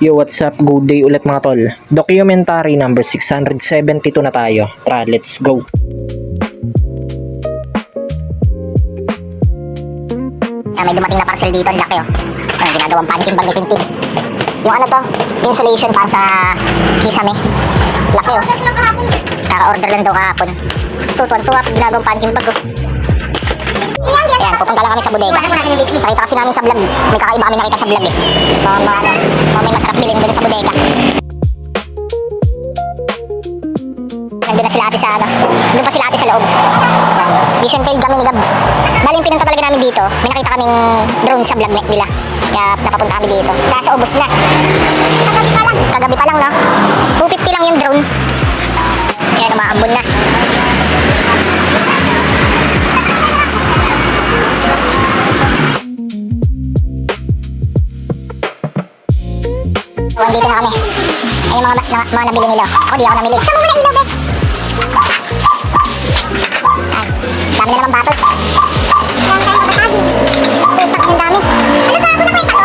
Yo, what's up? Good day ulit mga tol. Documentary number 672 na tayo. Tara, let's go. May dumating na parcel dito, ang laki oh. Ang ginagawang punching bag ni Tintin. Yung ano to, insulation para sa kisame. Laki oh. Kaka-order lang daw kahapon. Tutuan-tuwa pag ginagawang punching bag oh. Ayan, pupunta lang kami sa bodega. Nakita kasi namin sa vlog. May kakaiba kami nakita sa vlog eh. May masarap bilhin doon sa bodega. Nandun na sila ate sa ano. Nandun pa sila ate sa loob. Ayan. Mission failed kami ni Gab. Bali yung pinunta talaga namin dito. May nakita kaming drone sa vlog nila. Kaya napapunta kami dito. Kaso ubos na. Kagabi pa lang no. 250 lang yung drone. Kaya umaambon na. So, andito na kami. Ay, yung mga nabili nila. Ako, di ako namili. Saan mo na ilaw, Bek? Dami na naman batot. Dami tayo kapatagi. Putak, ang dami. Ano ba? Ako na kwenta ko?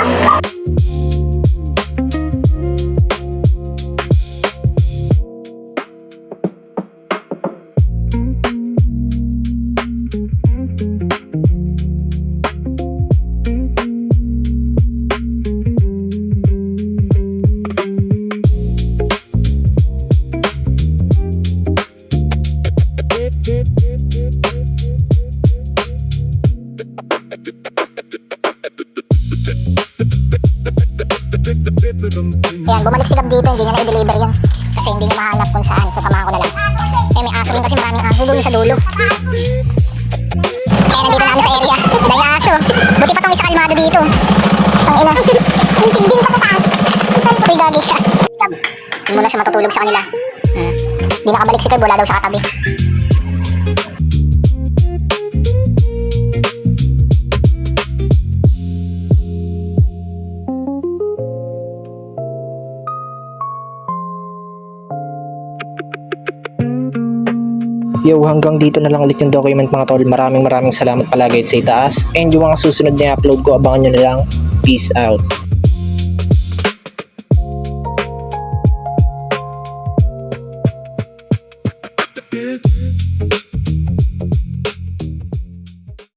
Ayan, bumalik si Gab dito, hindi niya na-deliver yun. Kasi hindi niya mahanap kung saan, sasamahan ko na lang. Eh, may aso rin kasi maraming aso doon sa dulo. Eh, nandito na kami sa area. Dahil aso. Buti pa tong isa kalmado dito. Ang ina. May sinding pa sa taas. Uy, gagi. Gab, hindi muna siya matutulog sa kanila. Hindi nakabalik si Gab, wala daw siya katabi. Yo, hanggang dito na lang ulit yung document mga tol. Maraming salamat palagi sa itaas. And yung mga susunod na upload ko, abangan nyo na lang. Peace out.